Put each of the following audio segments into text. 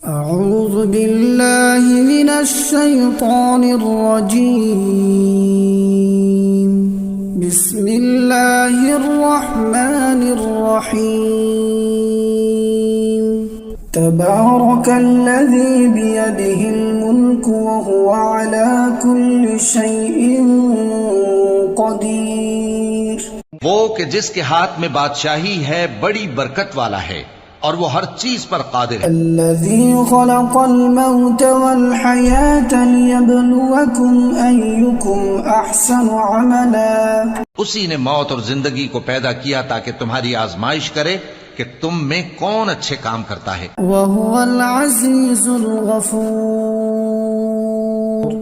أعوذ بالله من الشيطان الرجيم. بسم الله الرحمن الرحيم. تبارك الذي بيده الملك وهو على كل شيء قدير. وہ کہ جس کے ہاتھ میں بادشاہی ہے بڑی برکت والا ہے اور وہ ہر چیز پر قادر ہے. الذي خلق الموت والحياة ليبلوكم أيكم أحسن عملا. اسی نے موت اور زندگی کو پیدا کیا تاکہ تمہاری آزمائش کرے کہ تم میں کون اچھے کام کرتا ہے. وهو العزيز الغفور.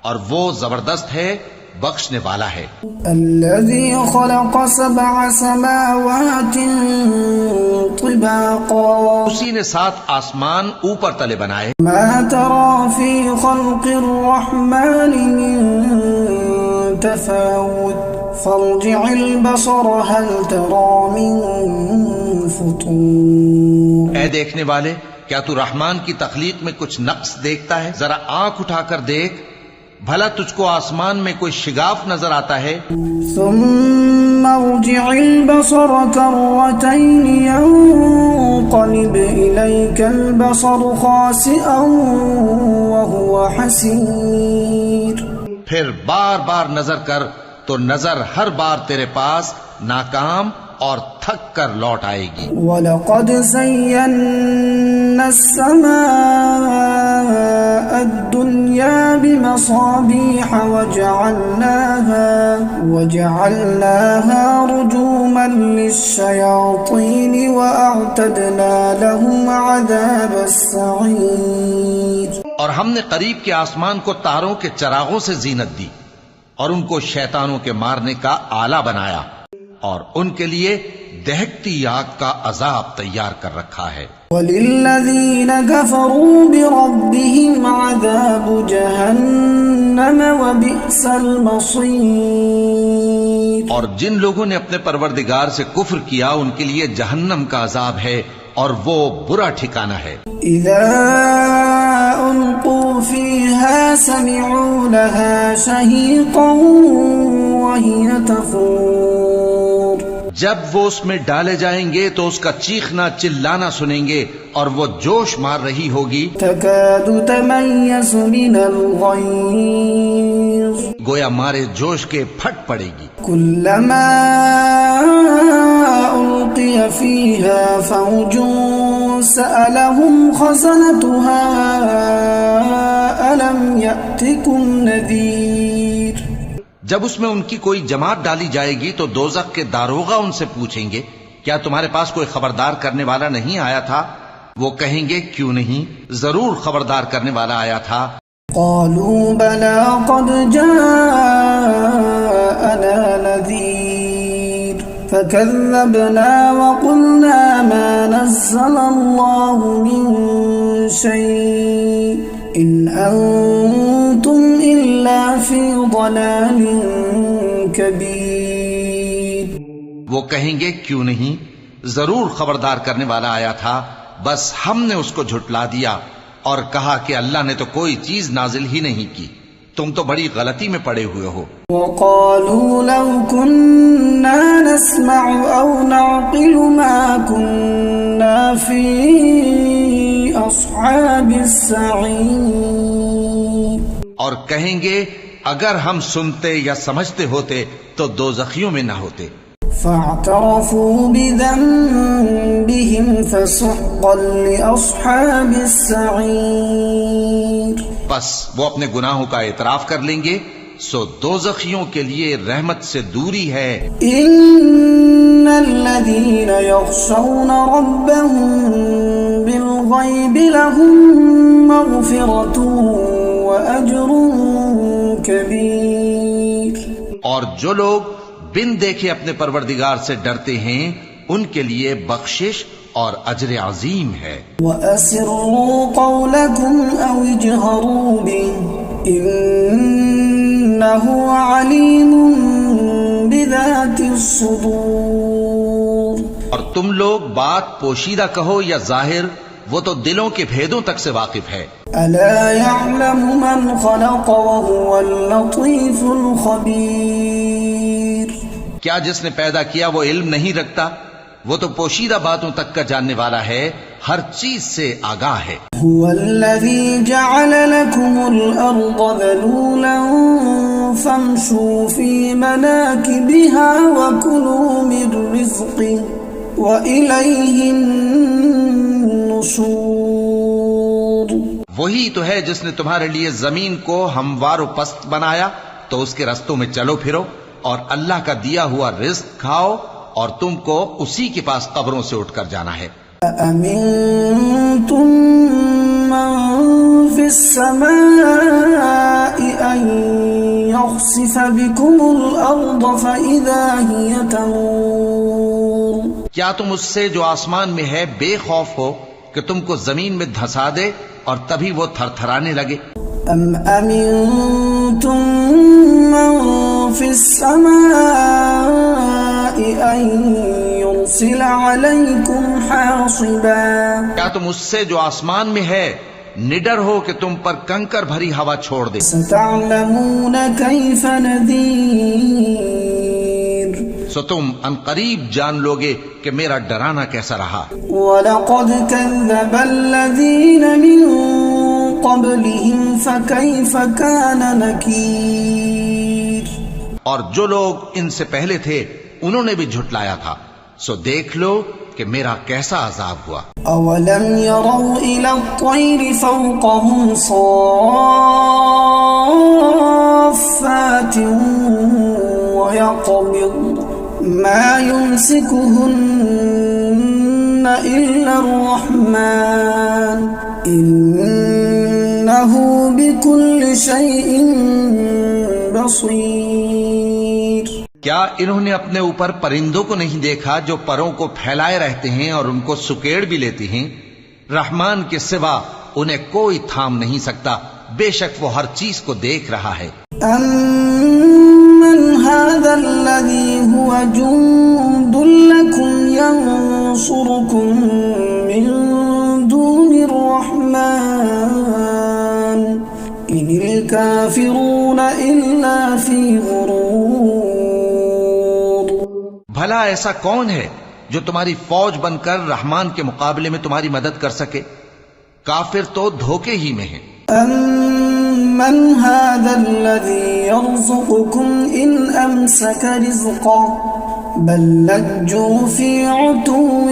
اور وہ زبردست ہے، بخشنے والا ہے. الذي خلق 7 سماوات طباقا. اسی نے 7 آسمان اوپر تلے بنائے. ما ترى في خلق الرحمن من تفاوت فارجع البصر هل ترى من فطور. اے دیکھنے والے، کیا تو رحمان کی تخلیق میں کچھ نقص دیکھتا ہے؟ ذرا آنکھ اٹھا کر دیکھ، بھلا تجھ کو آسمان میں کوئی شگاف نظر آتا ہے؟ ثم ارجع البصر كرتين ينقلب إليك البصر خاسئا وهو حسير. پھر بار بار نظر کر تو نظر ہر بار تیرے پاس ناکام اور تھک کر لوٹ آئے گی. وَلَقَدْ زَيَّنَّا السَّمَاءَ الدُّنْيَا بِمَصَابِيحَ وَجَعَلْنَاهَا رُجُومًا لِلشَّيَاطِينِ وَأَعْتَدْنَا لَهُمْ عَذَابَ السَّعِيرِ. اور ہم نے قریب کے آسمان کو تاروں کے چراغوں سے زینت دی اور ان کو شیطانوں کے مارنے کا آلہ بنایا اور ان کے لیے دہکتی آگ کا عذاب تیار کر رکھا ہے. وَلِلَّذِينَ كَفَرُوا بِرَبِّهِمْ عَذَابُ جَهَنَّمَ وَبِئْسَ الْمَصِيرُ. اور جن لوگوں نے اپنے پروردگار سے کفر کیا ان کے لیے جہنم کا عذاب ہے اور وہ برا ٹھکانہ ہے. إِذَا أُلْقُوا فِيهَا سَمِعُوا لَهَا شَهِيقًا وَهِيَ تَفُورُ. جب وہ اس میں ڈالے جائیں گے تو اس کا چیخنا چلانا سنیں گے اور وہ جوش مار رہی ہوگی. تَكَادُ تَمَيَّزُ مِنَ الْغَيْظِ. گویا مارے جوش کے پھٹ پڑے گی. كُلَّمَا أُلْقِيَ فِيهَا فَوْجٌ سَأَلَهُمْ خَزَنَتُهَا أَلَمْ يَأْتِكُمْ نَذِيرٌ. جب اس میں ان کی کوئی جماعت ڈالی جائے گی تو دوزخ کے داروغہ ان سے پوچھیں گے کیا تمہارے پاس کوئی خبردار کرنے والا نہیں آیا تھا؟ وہ کہیں گے کیوں نہیں، ضرور خبردار کرنے والا آیا تھا. قالوا بلى قد جاءنا نذير فكذبنا وقلنا ما نزل الله من شيء إن أنتم إلا في ضلال كبير. وہ کہیں گے کیوں نہیں، ضرور خبردار کرنے والا آیا تھا، بس ہم نے اس کو جھٹلا دیا اور کہا کہ اللہ نے تو کوئی چیز نازل ہی نہیں کی، تم تو بڑی غلطی میں پڑے ہوئے ہو. وقالوا لو كنا نسمع أو نعقل ما كنا في أصحاب السعير. اور کہیں گے اگر ہم سنتے یا سمجھتے ہوتے تو دوزخیوں میں نہ ہوتے. فاعترفوا بذنبهم فسحقا لأصحاب السعير. بس وہ اپنے گناہوں کا اعتراف کر لیں گے سو دوزخیوں کے لیے رحمت سے دوری ہے. ان الذين يخشون ربهم بالغيب لهم مغفرة وأجر كبير. اور جو لوگ بن دیکھے اپنے پروردگار سے ڈرتے ہیں ان کے لیے بخشش اور اجر عظیم ہے. وَأَسِرُّوا قَوْلَكُمْ أَوْ اجْهَرُوا بِهِ إِنَّهُ عَلِيمٌ بِذَاتِ الصُّدُورِ. اور تم لوگ بات پوشیدہ کہو یا ظاہر، وہ تو دلوں کے بھیدوں تک سے واقف ہے۔ ألا يعلم من خلق وهو اللطيف الخبير۔ کیا جس نے پیدا کیا وہ علم نہیں رکھتا؟ وہ تو پوشیدہ باتوں تک کا جاننے والا ہے، ہر چیز سے آگاہ ہے۔ هو الذي جعل لكم الأرض ذلولا فامشوا في مناكبها وكلوا من رزقه وإليه النشور۔ وہی تو ہے جس نے تمہارے لیے زمین کو ہموار و پست بنایا، تو اس کے رستوں میں چلو پھرو اور اللہ کا دیا ہوا رزق کھاؤ، اور تم کو اسی کے پاس قبروں سے اٹھ کر جانا ہے۔ أأمنتم من في السماء أن يخسف بكم الأرض فإذا هي تمور۔ کیا تم اس سے جو آسمان میں ہے بے خوف ہو کہ تم کو زمین میں دھسا دے اور تبھی وہ تھر تھرانے لگے؟ أم أمنتم من في السماء أن يرسل عليكم حاصبا۔ کیا تم اس سے جو آسمان میں ہے نڈر ہو کہ تم پر کنکر بھری ہوا چھوڑ دے؟ ستعلمون كيف نذير۔ سو تم ان قریب جان لوگے کہ میرا ڈرانا کیسا رہا۔ وَلَقَدْ كَذَّبَ الَّذِينَ مِن قَبْلِهِمْ فَكَيْفَ كَانَ نَكِيرٌ۔ اور جو لوگ ان سے پہلے تھے انہوں نے بھی جھٹلایا تھا، سو دیکھ لو کہ میرا کیسا عذاب ہوا۔ أَوَلَمْ يَرَوْا إِلَى الطَّيْرِ فَوْقَهُمْ صَافَّاتٍ وَيَقْبِضْنَ مَا يُمْسِكُهُنَّ إِلَّا الرَّحْمَنُ إِنَّهُ بِكُلِّ شَيْءٍ بَصِيرٌ۔ کیا انہوں نے اپنے اوپر پرندوں کو نہیں دیکھا جو پروں کو پھیلائے رہتے ہیں اور ان کو سکیڑ بھی لیتے ہیں؟ رحمان کے سوا انہیں کوئی تھام نہیں سکتا، بے شک وہ ہر چیز کو دیکھ رہا ہے۔ أَمَّنْ هَذَا الَّذِي هُوَ جُنْدٌ لَكُمْ يَنْصُرُكُمْ مِنْ دُونِ الرَّحْمَنِ إِنِ الْكَافِرُونَ إِلَّا فِي غُرُورٍ۔ بھلا ایسا کون ہے جو تمہاری فوج بن کر رحمان کے مقابلے میں تمہاری مدد کر سکے؟ کافر تو دھوکے ہی میں ہیں۔ أَمَّنْ هَذَا الَّذِي يَرْزُقُكُمْ إِنْ أَمْسَكَ رِزْقَهُ بَلْ لَجُّوا فِي عُتُوٍّ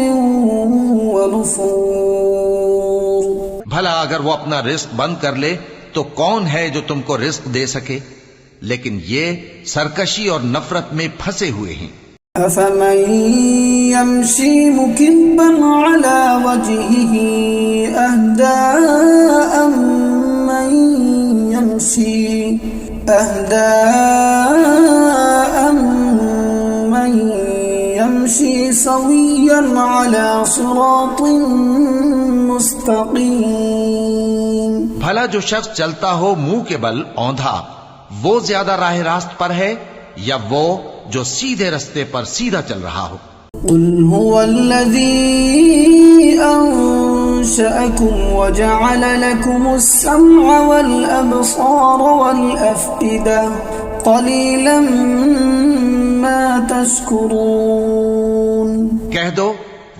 وَنُفُورٍ۔ بھلا اگر وہ اپنا رزق بند کر لے تو کون ہے جو تم کو رزق دے سکے؟ لیکن یہ سرکشی اور نفرت میں پھنسے ہوئے ہیں۔ أَفَمَن يَمْشِي مُكِبًّا عَلَى وَجْهِهِ أَهْدَىٰ أَمَّن يَمْشِي سَوِيًّا عَلَى صِرَاطٍ مُسْتَقِيمٍ۔ بھلا جو شخص چلتا ہو منہ کے بل اوندھا، وہ زیادہ راہ راست پر ہے یا وہ جو سیدھے رستے پر سیدھا چل رہا ہو؟ قُلْ هُوَ الَّذِي أَنشَأَكُمْ وَجَعَلَ لَكُمُ السَّمْعَ وَالْأَبْصَارَ وَالْأَفْئِدَةَ قَلِيلًا مَا تَشْكُرُونَ۔ کہہ دو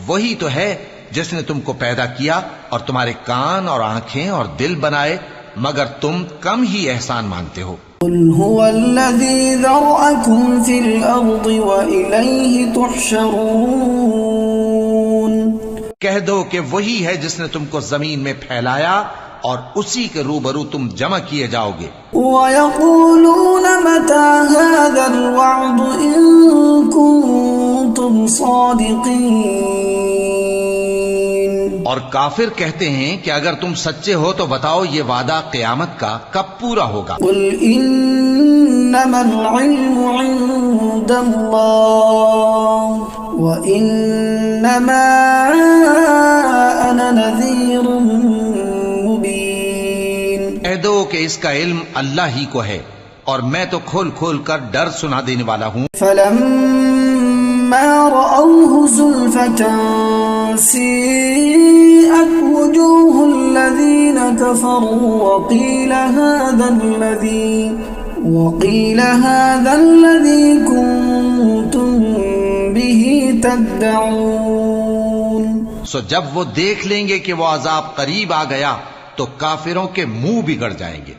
وہی تو ہے جس نے تم کو پیدا کیا اور تمہارے کان اور آنکھیں اور دل بنائے، مگر تم کم ہی احسان مانگتے ہو۔ قُلْ هُوَ الَّذِي ذَرَأَكُمْ فِي الْأَرْضِ وَإِلَيْهِ تُحْشَرُونَ۔ کہہ دو کہ وہی ہے جس نے تم کو زمین میں پھیلایا اور اسی کے روبرو تم جمع کیے جاؤ گے۔ وَيَقُولُونَ مَتَى هَذَا الْوَعْدُ إِن كُنتُمْ صَادِقِينَ۔ اور کافر کہتے ہیں کہ اگر تم سچے ہو تو بتاؤ یہ وعدہ قیامت کا کب پورا ہوگا؟ قُلْ إِنَّمَا الْعِلْمُ عِندَ اللَّهِ وَإِنَّمَا أَنَا نَذِيرٌ مُبِينٌ۔ کہہ دو کہ اس کا علم اللہ ہی کو ہے اور میں تو کھول کھول کر ڈر سنا دینے والا ہوں۔ فَلَمَّا رَأَوْهُ زُلْفَةً سيئت وجوه الذين كفروا وقيل هذا الذي كنتم به تدعون. سو جب وہ دیکھ لیں گے کہ وہ عذاب قریب آ گیا تو کافروں کے منہ بگڑ جائیں گے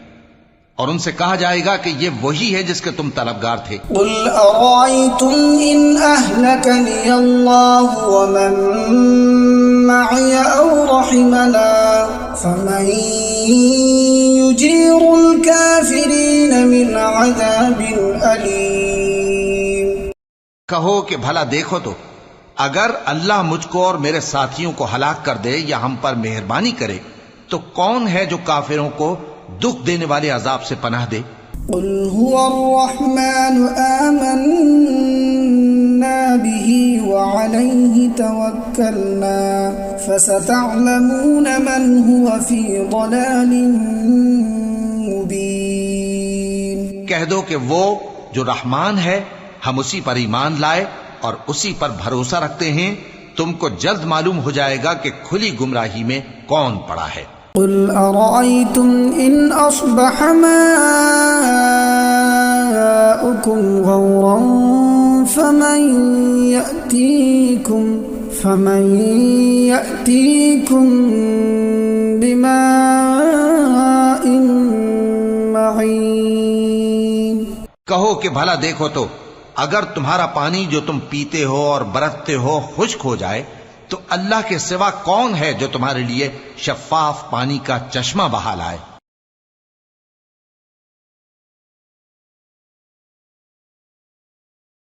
اور ان سے کہا جائے گا کہ یہ وہی ہے جس کے تم طلبگار تھے. قل أرأيتم إن أهلكني الله ومن معي أو رحمنا فمن يجير الكافرين من عذاب أليم. کہو کہ بھلا دیکھو تو اگر اللہ مجھ کو اور میرے ساتھیوں کو ہلاک کر دے یا ہم پر مہربانی کرے تو کون ہے جو کافروں کو دکھ دینے والے عذاب سے پناہ دے. قل هو الرحمن آمنا به وعليه توكلنا فستعلمون من هو في ضلال مبين. کہہ دو کہ وہ جو رحمان ہے ہم اسی پر ایمان لائے اور اسی پر بھروسہ رکھتے ہیں، تم کو جلد معلوم ہو جائے گا کہ کھلی گمراہی میں کون پڑا ہے. قل أرأيتم إن أصبح ماؤكم غورا فمن يأتيكم بماء معين. کہو کہ بھلا دیکھو تو اگر تمہارا پانی جو تم پیتے ہو اور برتتے ہو خشک ہو جائے تو اللہ کے سوا کون ہے جو تمہارے لیے شفاف پانی کا چشمہ بہا لائے.